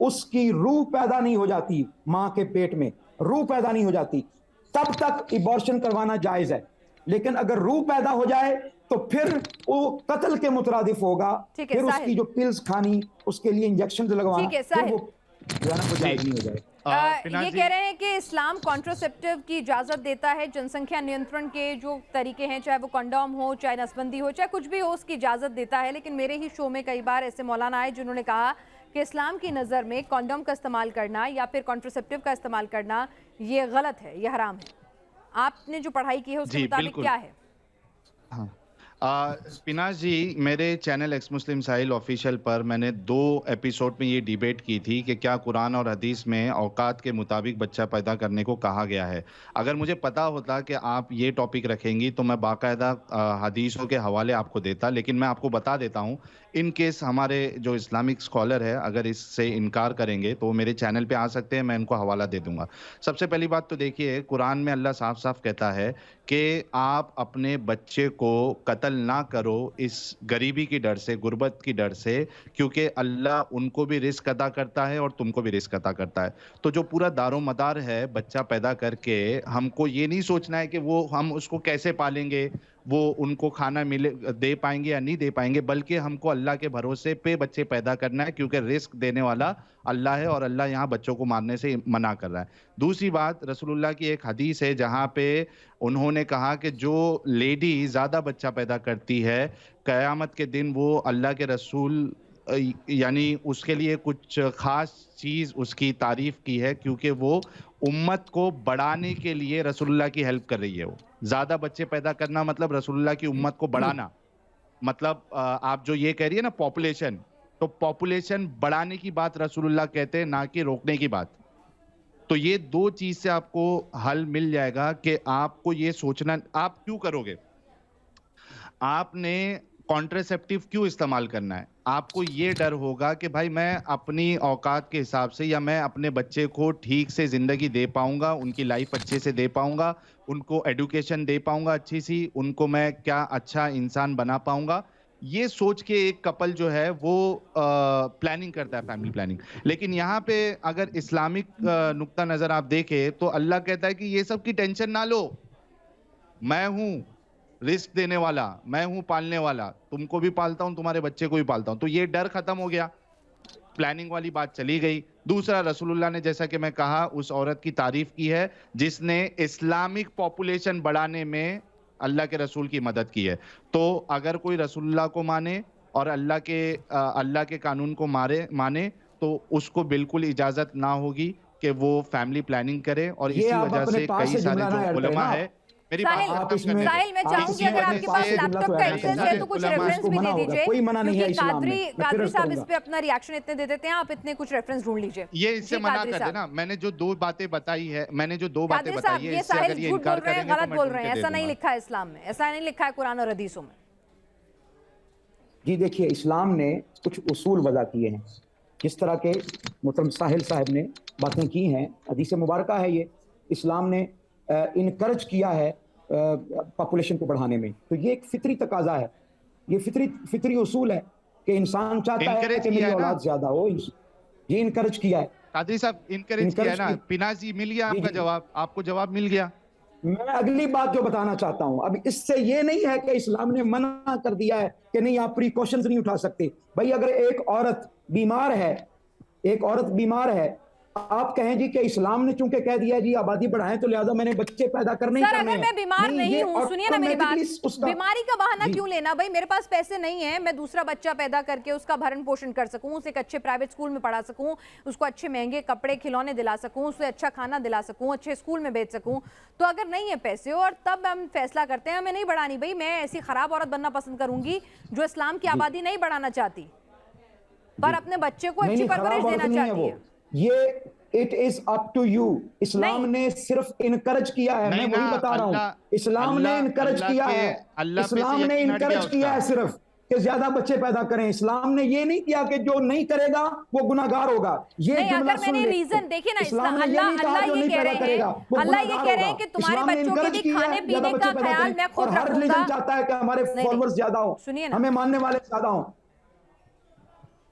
اس کی روح پیدا نہیں ہو جاتی ماں کے پیٹ میں، روح پیدا نہیں ہو جاتی، تب تک ایبارشن کروانا جائز ہے. لیکن اگر روح پیدا ہو جائے تو پھر وہ قتل کے مترادف ہوگا، ٹھیک ہے پھر اس ساحل، کی جو پلز کھانی، اس کے لیے انجیکشن لگوانا، ٹھیک ہے پھر ساحل، وہ جو ہے نا وہ جائز نہیں ہو جائے. یہ پناز جی، کہہ رہے ہیں کہ اسلام کانٹراسیپٹیو کی اجازت دیتا ہے، جن سنکھیا نینترن کے جو طریقے ہیں، چاہے وہ کنڈوم ہو، چاہے نسبندی ہو، چاہے کچھ بھی ہو، اس کی اجازت دیتا ہے. لیکن میرے ہی شو میں کئی بار ایسے مولانا آئے جنہوں نے کہا کہ اسلام کی نظر میں کنڈوم کا استعمال کرنا یا پھر کانٹراسیپٹیو کا استعمال کرنا یہ غلط ہے، یہ حرام ہے. آپ نے جو پڑھائی کی ہے اس کے جی مطابق بالکل. کیا ہے؟ ہاں پناز جی، میرے چینل ایکس مسلم ساحل آفیشیل پر میں نے 2 ایپیسوڈ میں یہ ڈیبیٹ کی تھی کہ کیا قرآن اور حدیث میں اوقات کے مطابق بچہ پیدا کرنے کو کہا گیا ہے. اگر مجھے پتا ہوتا کہ آپ یہ ٹاپک رکھیں گی تو میں باقاعدہ حدیثوں کے حوالے آپ کو دیتا، لیکن میں آپ کو بتا دیتا ہوں ان کیس ہمارے جو اسلامک اسکالر ہے اگر اس سے انکار کریں گے تو وہ میرے چینل پہ آ سکتے ہیں، میں ان کو حوالہ دے دوں گا. سب سے پہلی بات تو دیکھیے، قرآن میں اللہ صاف صاف کہتا ہے کہ آپ اپنے بچے کو قتل نہ کرو اس غریبی کی ڈر سے، غربت کی ڈر سے، کیونکہ اللہ ان کو بھی رزق عطا کرتا ہے اور تم کو بھی رزق عطا کرتا ہے. تو جو پورا دار و مدار ہے بچہ پیدا کر کے، ہم کو یہ نہیں سوچنا ہے کہ وہ ہم اس کو کیسے پالیں گے، وہ ان کو کھانا دے پائیں گے یا نہیں دے پائیں گے، بلکہ ہم کو اللہ کے بھروسے پہ بچے پیدا کرنا ہے، کیونکہ رزق دینے والا اللہ ہے اور اللہ یہاں بچوں کو مارنے سے منع کر رہا ہے. دوسری بات، رسول اللہ کی ایک حدیث ہے جہاں پہ انہوں نے کہا کہ جو لیڈی زیادہ بچہ پیدا کرتی ہے قیامت کے دن وہ اللہ کے رسول یعنی اس کے لیے کچھ خاص چیز اس کی تعریف کی ہے، کیونکہ وہ امت کو بڑھانے کے لیے رسول اللہ کی ہیلپ کر رہی ہے. وہ زیادہ بچے پیدا کرنا مطلب رسول اللہ کی امت کو بڑھانا، مطلب آپ جو یہ کہہ رہی ہے نا پاپولیشن، تو پاپولیشن بڑھانے کی بات رسول اللہ کہتے ہیں، نہ کہ روکنے کی بات. تو یہ 2 چیز سے آپ کو حل مل جائے گا کہ آپ کو یہ سوچنا آپ کیوں کرو گے. آپ نے کانٹراسیپٹیو کیوں استعمال کرنا ہے؟ آپ کو یہ ڈر ہوگا کہ بھائی میں اپنی اوقات کے حساب سے یا میں اپنے بچے کو ٹھیک سے زندگی دے پاؤں گا، ان کی لائف اچھے سے دے پاؤں گا، ان کو ایڈوکیشن دے پاؤں گا اچھی سی، ان کو میں کیا اچھا انسان بنا پاؤں گا. یہ سوچ کے ایک کپل جو ہے وہ پلاننگ کرتا ہے، فیملی پلاننگ. لیکن یہاں پہ اگر اسلامک نقطہ نظر آپ دیکھیں تو اللہ کہتا ہے کہ یہ سب کی ٹینشن نہ لو، میں ہوں رزق دینے والا، میں ہوں پالنے والا، تم کو بھی پالتا ہوں، تمہارے بچے کو بھی پالتا ہوں. تو یہ ڈر ختم ہو گیا، پلاننگ والی بات چلی گئی. دوسرا، رسول اللہ نے جیسا کہ میں کہا اس عورت کی تعریف کی ہے جس نے اسلامک پاپولیشن بڑھانے میں اللہ کے رسول کی مدد کی ہے. تو اگر کوئی رسول اللہ کو مانے اور اللہ کے قانون کو مانے تو اس کو بالکل اجازت نہ ہوگی کہ وہ فیملی پلاننگ کرے. اور یہ اسی آپ وجہ اپنے سے پاس کئی سے سارے جملہ جو نہ ایڈ کریں علماء نا. ہے، میری بات ختم کرنے دیں. ساحل میں چاہوں گی اگر آپ کے پاس لیپ ٹاپ کا ایکسس ہے تو کچھ ریفرنس بھی دے دیجئے، کوئی منع نہیں ہے کیونکہ اسلام میں. قادری صاحب اس پہ اپنا ریاکشن اتنے دے دیتے ہیں، آپ اتنے کچھ ریفرنس ڈھونڈ لیجئے. یہ اس سے منع کر دینا. میں نے جو 2 باتیں بتائی ہے، قادری صاحب یہ اس سے ساحل اگر یہ جھوٹ انکار بول رہے ہیں، کریں گے تو غلط میں بول ڈھونڈ رہے ہیں، کے دے ایسا دوں نہیں گا. لکھا ہے اسلام میں، ایسا نہیں لکھا ہے قرآن اور حدیثوں میں. جی دیکھیے، اسلام نے کچھ اصول وضع کیے ہیں، جس طرح کے محترم ساحل صاحب نے باتیں کی ہیں، حدیث مبارکہ ہے. یہ اسلام نے انکرج کیا ہے پاپولیشن کو بڑھانے میں. تو یہ ایک فطری تقاضا ہے، یہ فطری اصول ہے کہ انسان چاہتا ہے انکریج کہ میری کیا ہے نا اولاد زیادہ ہو. یہ انکرج کیا ہے. قادری صاحب، انکریج کیا ہے نا. پناز جی مل گیا آپ کا جواب، آپ کو جواب مل گیا. میں اگلی بات جو بتانا چاہتا ہوں، اب اس سے یہ نہیں ہے کہ اسلام نے منع کر دیا ہے کہ نہیں آپ پریکاشنز نہیں اٹھا سکتے. بھائی اگر ایک عورت بیمار ہے، آپ کہیں جی کہ اسلام نے چونکہ کہہ دیا جی آبادی بڑھائیں تو لہذا میں نے بچے پیدا کرنے ہی سر کرنے اگر ہیں. میں بیمار نہیں ہوں، سنیے نا میری بات، بیماری کا بہانہ کیوں لینا؟ بھائی میرے پاس پیسے نہیں ہیں، میں دوسرا بچہ پیدا کر کے اس کا بھرن پوشن کر سکوں، اسے ایک اچھے پرائیویٹ اسکول میں پڑھا سکوں، اس کو اچھے مہنگے کپڑے کھلونے دلا سکوں، اسے اچھا کھانا دلا سکوں، اچھے اسکول میں بھیج سکوں. تو اگر نہیں ہے پیسے اور تب ہم فیصلہ کرتے ہیں ہمیں نہیں بڑھانی، بھائی میں ایسی خراب عورت بننا پسند کروں گی جو اسلام کی آبادی نہیں بڑھانا چاہتی پر اپنے بچے کو اچھی پرورش دینا چاہتی ہے. یہ it is up to you. اسلام نے صرف انکرج کیا ہے، میں وہی بتا رہا ہوں. اسلام نے انکرج کیا ہے، اسلام نے انکرج کیا ہے صرف کہ زیادہ بچے پیدا کریں. اسلام نے یہ نہیں کیا کہ جو نہیں کرے گا وہ گناہگار ہوگا. یہ جملہ اگر میں نے ریزن دیکھیں نا، اللہ یہ کہہ رہے ہیں کہ تمہارے بچوں کے بھی کھانے پینے کا خیال میں خود ہر رکھوں ریلیجن گا. چاہتا ہے کہ ہمارے فالوورز زیادہ ہوں، سنیے نا، ہمیں ماننے والے زیادہ ہوں.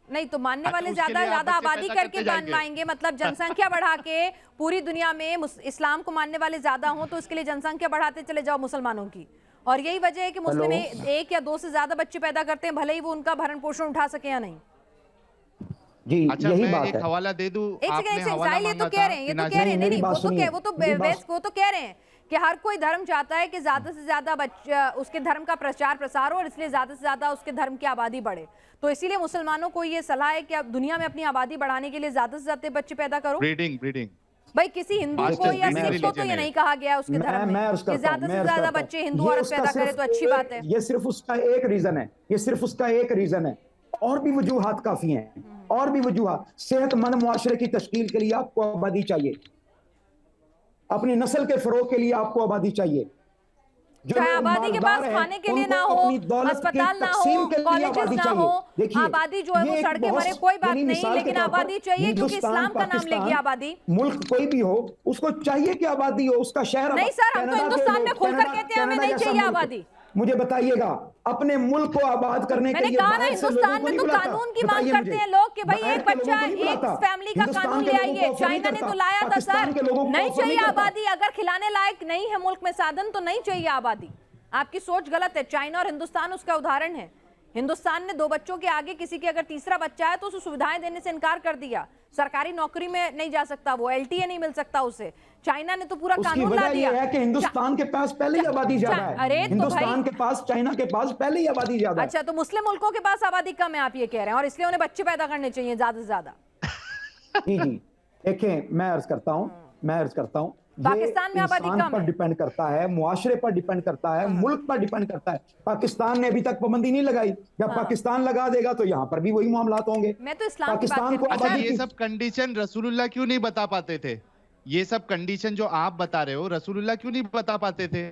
نہیں تو ماننے والے اس کے زیادہ لیے آپ زیادہ بچے آبادی پیدا کر کرتے کے جائیں گے۔ مانوائیں گے، مطلب جن سنکھیا بڑھا کے پوری دنیا میں اسلام کو ماننے والے زیادہ ہوں تو اس کے لیے جن سنکھیا بڑھاتے چلے جاؤ مسلمانوں کی، اور یہی وجہ ہے کہ مسلم ایک یا دو سے زیادہ بچے پیدا کرتے ہیں، بھلے ہی وہ ان کا بھرن پوشن اٹھا سکے یا نہیں۔ جی اچھا یہی میں بات ایک ہے۔ حوالہ دے دوں، ایک آپ نے سیکنڈ حوالہ ساحل، یہ تو مانگا کہہ تھا رہے ہیں، یہ تو پیناز کہہ رہے ہیں، نہیں، نہیں میری بات سنیے، وہ تو میری بات وہ تو کہہ رہے ہیں کہ ہر کوئی دھرم چاہتا ہے کہ زیادہ سے زیادہ اس کے دھرم کا پرچار پرسار ہو، اور اس لیے زیادہ سے زیادہ اس کے دھرم کی آبادی بڑھے، تو اسی لیے مسلمانوں کو یہ صلاح ہے کہ اب دنیا میں اپنی آبادی بڑھانے کے لیے زیادہ سے زیادہ بچے پیدا کرو۔ بریڈنگ بھائی کسی ہندو کو یا سکھ کو تو یہ نہیں کہا گیا اس کے دھرم میں کہ زیادہ سے زیادہ بچے ہندو عورت پیدا کرے تو اچھی بات ہے۔ یہ صرف اس کا ایک ریزن ہے، یہ صرف اس کا ایک ریزن ہے، اور بھی وجوہات کافی ہیں، اور بھی وجوہات۔ صحت مند معاشرے کی تشکیل کے لیے آپ کو آبادی چاہیے، اپنی نسل کے فروغ کے لیے آپ کو آبادی چاہیے۔ جو چاہے لوگ آبادی کے مالدار پاس ہیں کھانے کے ان لیے کو نہ ہو، اپنی دولت کی اسپتال نہ ہو، تقسیم کے لیے کالجز آبادی نہ چاہیے۔ ہو، دیکھیے آبادی جو ہے یہ وہ ایک سڑکیں بہت مرے کوئی بات یعنی نہیں، مثال کے لیکن طور پر آبادی چاہیے کیونکہ ہندوستان، اسلام کا نام لے گی پاکستان، آبادی۔ ملک کوئی بھی ہو اس کو چاہیے کہ آبادی ہو، اس کا شہر نہیں سر، ہم تو ہندوستان میں کھل کر کہتے ہیں ہمیں نہیں چاہیے آبادی۔ مجھے بتائیے گا اپنے ملک کو آباد کرنے میں کے نے لیے کہا نا باہر سے لوگوں ہندوستان کو میں نہیں تو بلاتا۔ قانون کی مانگ بتائیے کرتے مجھے، ہیں لوگ کہ بھائی باہر ایک کے لوگوں بچہ کو نہیں ایک بلاتا۔ فیملی کا ہندوستان قانون کے لے لوگوں آئیے، کو آفر نہیں چائنا نے کرتا، تو لایا تھا پاکستان کے سر۔ لوگوں کو نہیں آفر چاہیے کرتا۔ آبادی، اگر کھلانے لائق نہیں ہے ملک میں سادن تو نہیں چاہیے آبادی۔ آپ کی سوچ غلط ہے، چائنا اور ہندوستان اس کا ادھارن ہے۔ ہندوستان نے 2 بچوں کے آگے کسی کے اگر تیسرا بچہ ہے تو اسے سویدھائیں دینے سے انکار کر دیا، سرکاری نوکری میں نہیں جا سکتا، وہ LTA نہیں مل سکتا اسے۔ چائنا نے تو پورا اس کی قانون لا وجہ دیا۔ یہ ہے کہ ہندوستان کے پاس پہلے ہی آبادی زیادہ ہے، ارے تو بھائی، ہندوستان کے پاس، چائنا کے پاس پہلے ہی آبادی زیادہ ہے۔ اچھا تو مسلم ملکوں کے پاس آبادی کم ہے آپ یہ کہہ رہے ہیں، اور اس لیے انہیں بچے پیدا کرنے چاہیے زیادہ سے زیادہ۔ جی دیکھیں میں عرض کرتا ہوں پاکستان میں یہ آبادی انسان کم پر ہے۔ ڈیپینڈ کرتا ہے، معاشرے پر ڈیپینڈ کرتا ہے، ملک پر ڈیپینڈ کرتا ہے۔ پاکستان نے ابھی تک پابندی نہیں لگائی، جب پاکستان لگا دے گا تو یہاں پر بھی وہی معاملات ہوں گے۔ میں تو اسلام کی بات پاکستان کو کرتی ہوں۔ اچھا آبادی یہ کی سب کنڈیشن رسول اللہ کیوں نہیں بتا پاتے تھے؟ یہ سب کنڈیشن جو آپ بتا رہے ہو رسول اللہ کیوں نہیں بتا پاتے تھے؟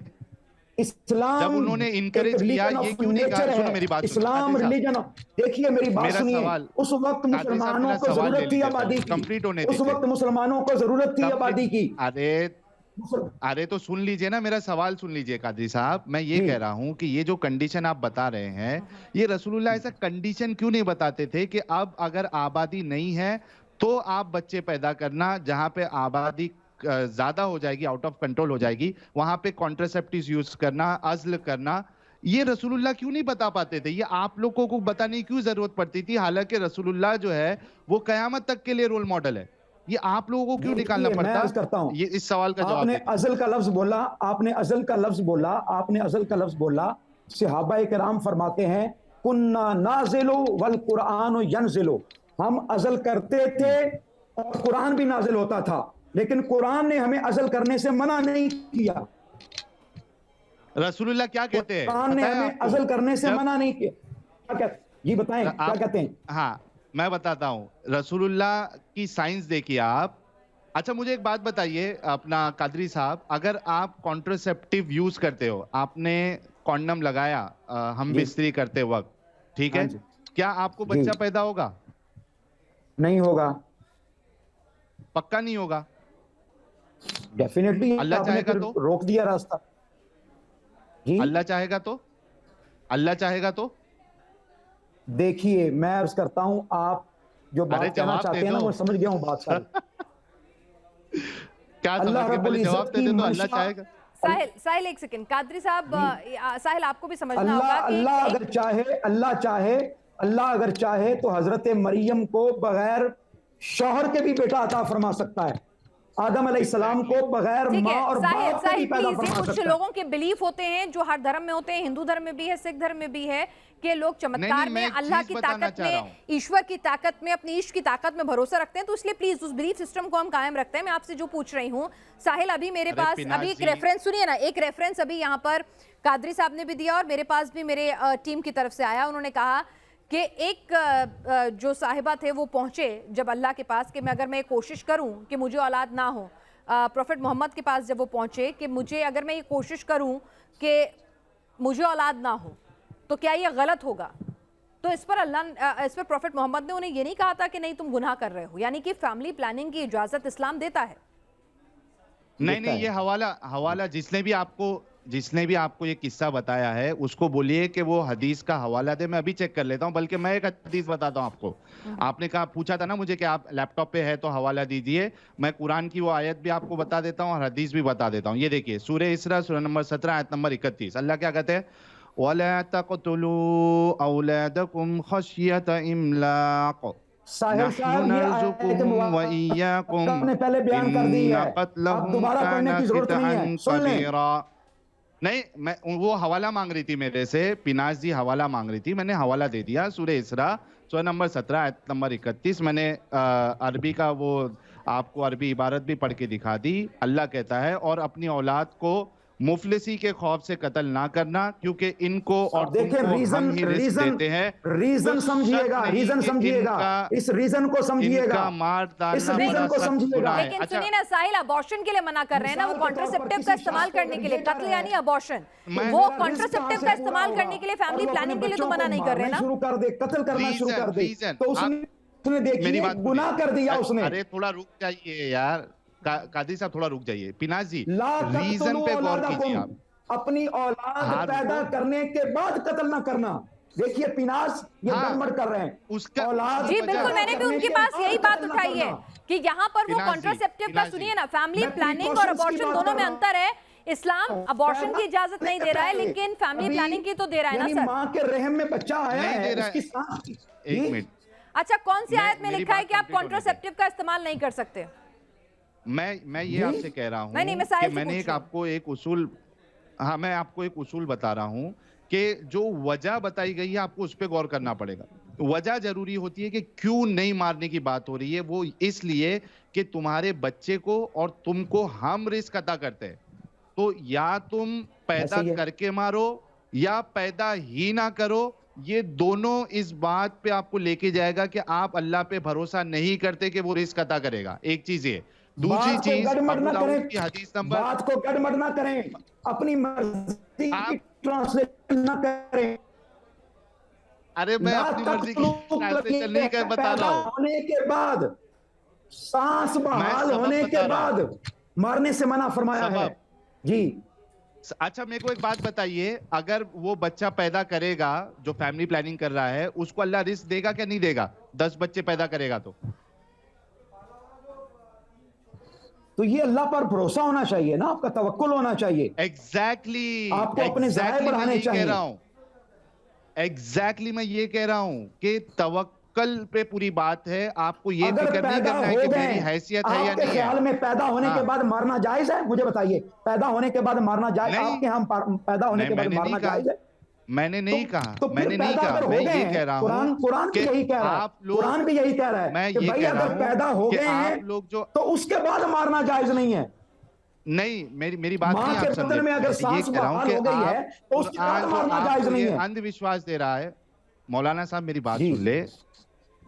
اسلام جب انہوں نے ایک انکریج کیا ریلیجن یہ آف کیوں نہیں کہا؟ نیچر سنو ہے، میری بات سنو اسلام قادری صاحب، ریلیجن، دیکھیے میری بات میرا سنیے، سوال اس وقت قادری صاحب مسلمانوں میرا کو سوال لے ضرورت تھی لیجیے آبادی پہلے کی، کمپلیٹ ہونے اس دیجیے۔ وقت مسلمانوں کو ضرورت تھی آبادی کی۔ ارے تو سن لیجئے نا، میرا سوال سن لیجئے قادری صاحب، میں یہ جی کہہ رہا ہوں کہ یہ جو کنڈیشن آپ بتا رہے ہیں یہ رسول اللہ ایسا کنڈیشن کیوں نہیں بتاتے تھے کہ اب اگر آبادی نہیں ہے تو آپ بچے پیدا کرنا، جہاں پہ آبادی زیادہ ہو جائے گی، آؤٹ آف کنٹرول ہو جائے گی، وہاں پہ کانٹراسیپٹیوز یوز کرنا، عزل کرنا، یہ رسول اللہ کیوں نہیں بتا پاتے تھے؟ یہ آپ لوگوں کو بتانے کی کیوں ضرورت پڑتی تھی؟ حالانکہ رسول اللہ جو ہے وہ قیامت تک کے لیے رول ماڈل ہے، یہ آپ لوگوں کو کیوں نکالنا میں پڑتا؟ عرض کرتا ہوں، یہ اس سوال کا آپ جواب نے دیجیے۔ ازل کا لفظ بولا، آپ نے ازل کا لفظ بولا، صحابہ کرام فرماتے ہیں کُنَّا نَازِلُ وَالْقُرْآنُ يَنزِلُ، ہم ازل کرتے تھے اور قرآن بھی نازل ہوتا تھا، لیکن قرآن نے ہمیں ازل کرنے سے منع نہیں کیا۔ رسول اللہ کیا کہتے ہیں قرآن نے پتہ ہے ہمیں آپ کو؟ ازل کرنے سے جب منع نہیں کیا۔ جی بتائیں کیا کہتے ہیں؟ ہاں میں بتاتا ہوں، رسول اللہ کی سائنس دیکھیے آپ۔ اچھا مجھے ایک بات بتائیے اپنا قادری صاحب، اگر آپ کانٹراسیپٹیو یوز کرتے ہو، آپ نے کونڈم لگایا ہم جی بستری کرتے وقت، ٹھیک ہاں ہے، جی کیا آپ کو جی بچہ پیدا ہوگا؟ نہیں ہوگا، پکا نہیں ہوگا؟ ڈیفینیٹلی اللہ آپ نے چاہے گا پھر تو؟ روک دیا راستہ۔ جی اللہ چاہے گا تو؟ اللہ چاہے گا تو؟ دیکھیے میں عرض کرتا ہوں، آپ جو ارے بات کہنا جواب دے چاہتے ہیں نا دو، وہ سمجھ گیا ہوں بات ساری۔ کیا اللہ سمجھ کے رب پہلے جواب العزت دے کی دے تو اللہ منشا، چاہے گا؟ ساحل ایک سیکنڈ، قادری صاحب ساحل آپ کو بھی سمجھنا اللہ ہوگا کہ اللہ اگر چاہے تو حضرت مریم کو بغیر شوہر کے بھی بیٹا عطا فرما سکتا ہے، آدم علیہ السلام کو بغیر ٹھیک ماں ہے اور باپ کے بھی ساحل پیدا پلیز، یہ فرما کچھ سکتا ہے۔ لوگوں کے بلیف ہوتے ہیں جو ہر دھرم میں ہوتے ہیں، ہندو دھرم میں بھی ہے، سکھ دھرم میں بھی ہے، کہ لوگ چمتکار میں اللہ کی طاقت میں، ایشور کی طاقت میں، اپنی عشق کی طاقت میں بھروسہ رکھتے ہیں، تو اس لیے پلیز اس بلیف سسٹم کو ہم قائم رکھتے ہیں۔ میں آپ سے جو پوچھ رہی ہوں ساحل، ابھی میرے پاس ابھی ایک ریفرنس سنیے نا، ایک ریفرنس ابھی یہاں پر قادری صاحب نے بھی دیا اور میرے پاس بھی میرے ٹیم کی طرف سے آیا، انہوں نے کہا کہ ایک جو صاحبہ تھے وہ پہنچے جب اللہ کے پاس کہ اگر میں کوشش کروں کہ مجھے اولاد نہ ہو، پروفٹ محمد کے پاس جب وہ پہنچے کہ مجھے اگر میں یہ کوشش کروں کہ مجھے اولاد نہ ہو تو کیا یہ غلط ہوگا؟ تو اس پر پروفٹ محمد نے انہیں یہ نہیں کہا تھا کہ نہیں تم گناہ کر رہے ہو، یعنی کہ فیملی پلاننگ کی اجازت اسلام دیتا ہے۔ نہیں یہ حوالہ جس نے بھی آپ کو جس نے بھی آپ کو یہ قصہ بتایا ہے اس کو بولیے کہ وہ حدیث کا حوالہ دے. میں ابھی چیک کر لیتا ہوں, بلکہ میں ایک حدیث بتاتا ہوں آپ کو. آپ نے کہا, پوچھا تھا نا مجھے کہ آپ لیپ ٹاپ پہ ہے تو حوالہ دیجئے. میں قرآن کی وہ آیت بھی آپ کو بتا دیتا ہوں اور حدیث بھی بتا دیتا ہوں. یہ دیکھیے سورہ اسراء سورہ نمبر 17 آیت نمبر 31. اللہ کیا کہتے ہیں؟ وَلَا تَقْتُلُوا أَوْلَادَكُمْ خَشْيَةَ إِمْلَاقٍ ساحل نحن صاحب یہ آیت نرزقهم مبارکہ آپ وإياكم نے پہلے بیان کر دی إن ہے, اب قتلهم دوبارہ پڑھنے كان کی ضرورت نہیں ہے, خطأ سن لیں. كبيرا. نہیں, میں وہ حوالہ مانگ رہی تھی میرے سے, پیناز جی حوالہ مانگ رہی تھی, میں نے حوالہ دے دیا. سورہ اسراء سورہ نمبر 17 آیت نمبر 31. میں نے عربی کا وہ آپ کو عربی عبارت بھی پڑھ کے دکھا دی. اللہ کہتا ہے اور اپنی اولاد کو مفلسی کے خوف سے قتل نہ کرنا, کیونکہ ان کو اور تم دیکھیں کو ہم ہی رزق دیتے ہیں. ریزن سمجھیے گا, ریزن سمجھیے گا, اس ریزن کو سمجھیے ان گا, کا مار اس ڈالنا ریزن بڑا کو سخت سمجھیے گا. گناہ ہے. لیکن سنیے نا ساحل, ابارشن کے لیے منع کر رہے ہیں نا, وہ کانٹراسیپٹیو کا استعمال کرنے کے لیے, قتل یعنی ابارشن, وہ کانٹراسیپٹیو کا استعمال کرنے کے لیے, فیملی پلاننگ کے لیے تو منع نہیں کر رہے نا. شروع کر دے, قتل کرنا شروع کر دے, تو اس نے دیکھیے گناہ کر دیا اس نے. ارے تھوڑا رک جائیے یار قادری صاحب, تھوڑا رک جائیے. پیناز جی لا ریزن تقتلوا پہ غور کیجیے آپ. اولادکم, اپنی اولاد پیدا کرنے کے بعد قتل نہ کرنا. دیکھیے پیناز یہ گڑبڑ کر رہے ہیں. جی بالکل, میں نے بھی ان کے پاس یہی بات اٹھائی ہے کہ یہاں پر وہ کانٹراسیپٹیو کا, سنیے نا, فیملی پلاننگ اور ابارشن دونوں میں انتر ہے. اسلام ابارشن کی اجازت نہیں دے رہا ہے, لیکن فیملی پلاننگ کی تو دے رہا ہے نا سر. ماں کے رحم میں بچہ آیا ہے, اس کی سانس. ایک منٹ, اچھا, کون سی آیت میں لکھا ہے کہ آپ کانٹراسیپٹیو کا استعمال نہیں کر سکتے؟ میں یہ آپ سے کہہ رہا ہوں کہ میں نے آپ کو ایک اصول, ہاں میں آپ کو ایک اصول بتا رہا ہوں کہ جو وجہ بتائی گئی ہے آپ کو اس پہ غور کرنا پڑے گا. وجہ ضروری ہوتی ہے کہ کیوں نہیں مارنے کی بات ہو رہی ہے, وہ اس لیے کہ تمہارے بچے کو اور تم کو ہم رزق عطا کرتے ہیں. تو یا تم پیدا کر کے مارو یا پیدا ہی نہ کرو, یہ دونوں اس بات پہ آپ کو لے کے جائے گا کہ آپ اللہ پہ بھروسہ نہیں کرتے کہ وہ رزق عطا کرے گا. ایک چیز یہ. دوسری چیز, ابو داؤد کی حدیث نمبر, بات کو گڑبڑ نہ کریں, اپنی مرضی کی ٹرانسلیشن نہ کریں. ارے میں اپنی مرضی کی ٹرانسلیشن نہیں کر بتا رہا ہوں. ہونے کے بعد, سانس بحال ہونے کے بعد مارنے سے منع فرمایا ہے. جی اچھا, میرے کو ایک بات بتائیے, اگر وہ بچہ پیدا کرے گا جو فیملی پلاننگ کر رہا ہے, اس کو اللہ رزق دے گا کہ نہیں دے گا؟ 10 بچے پیدا کرے گا تو یہ اللہ پر بھروسہ ہونا چاہیے نا, آپ کا توکل ہونا چاہیے. ایگزیکٹلی, آپ کو اپنے ذرائع بڑھانے چاہیے. ایگزیکٹلی میں یہ کہہ رہا ہوں کہ توکل پہ پوری بات ہے. آپ کو یہ فکر نہیں کرنا ہے کہ میری حیثیت ہے یا آپ کے نہیں ہے. خیال میں پیدا ہونے کے بعد مارنا جائز ہے؟ مجھے بتائیے, پیدا ہونے کے بعد مارنا جائز, آپ کے ہم پیدا ہونے کے بعد مارنا جائز ہے؟ میں نے نہیں کہا, میں نے نہیں کہا, میں یہ کہہ رہا ہوں, قرآن بھی یہی کہہ رہا ہے, قرآن بھی یہی کہہ رہا ہے کہ بھائی اگر پیدا ہو گئے ہیں تو اس کے بعد مارنا جائز نہیں ہے. نہیں, میری بات نہیں آپ سمجھے. میں اگر سانس بحال ہو گئی ہے تو اس کے بعد مارنا جائز نہیں ہے. اندھ وشواس دے رہا ہے. مولانا صاحب میری بات سن لے,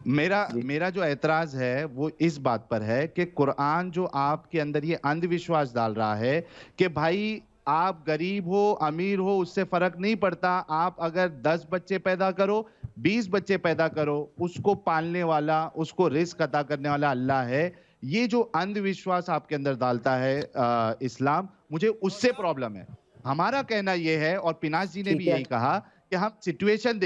میرا جو اعتراض ہے وہ اس بات پر ہے کہ قرآن جو آپ کے اندر یہ اندھ وشواس ڈال رہا ہے کہ بھائی آپ غریب ہو امیر ہو اس سے فرق نہیں پڑتا, آپ اگر 10 بچے پیدا کرو 20 بچے پیدا کرو, اس کو پالنے والا, اس کو رزق عطا کرنے والا اللہ ہے. یہ جو اندھ وشواس آپ کے اندر ڈالتا ہے اسلام, مجھے اس سے پرابلم ہے. ہمارا کہنا یہ ہے, اور پیناز جی نے بھی یہی کہا, کہ ہم سچویشن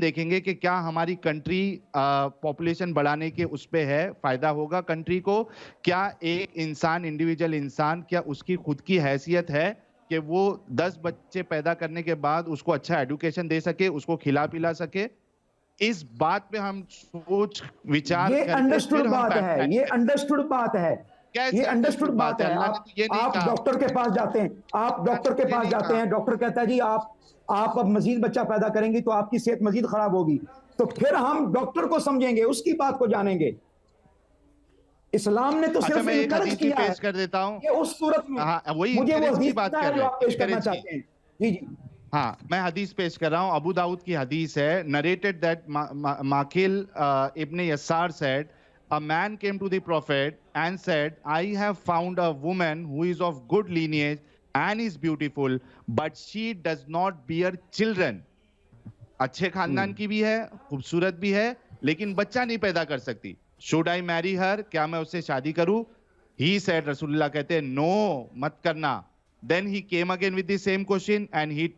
دیکھیں گے کہ کیا ہماری کنٹری پاپولیشن بڑھانے کے اس پہ ہے, فائدہ ہوگا کنٹری کو, کیا ایک انسان, انڈیویجل انسان, کیا اس کی خود کی حیثیت ہے کہ وہ 10 بچے پیدا کرنے کے بعد اس کو اچھا ایڈوکیشن دے سکے, اس کو کھلا پلا سکے. اس بات پہ ہم سوچ وچار یہ انڈرسٹوڈ بات ہے, یہ انڈرسٹوڈ بات ہے, یہ انڈرسٹوڈ بات ہے. آپ ڈاکٹر کے پاس جاتے ہیں, آپ ڈاکٹر کے پاس جاتے ہیں, ڈاکٹر کہتا ہے جی آپ اب مزید بچہ پیدا کریں گی تو آپ کی صحت مزید خراب ہوگی, تو پھر ہم ڈاکٹر کو سمجھیں گے, اس کی بات کو جانیں گے. اسلام نے تو صرف انکرج کیا ہے. پیش کر دیتا ہوں یہ اس صورت میں مجھے وہ حدیث پتہ ہے جو آپ پیش کرنا چاہتے ہیں. جی جی ہاں, میں حدیث پیش کر رہا ہوں. ابو داؤد کی حدیث ہے, narrated that Maqil ibn Yasar said, a man came to the prophet and said, I have found a woman who is of good lineage and is beautiful, but she does not bear children. اچھے خاندان کی بھی ہے, خوبصورت بھی ہے, لیکن بچہ نہیں پیدا کر سکتی. Should I marry her? کیا میں اس سے شادی کروں؟ He said, رسول اللہ کہتے ہیں, no, مت کرنا. then he came again with the same question and he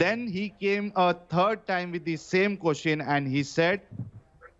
Then he came a third time with the same question and he said,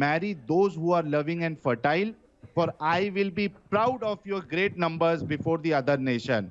marry those who are loving and fertile, for I will be proud of your great numbers before the other nation.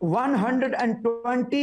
120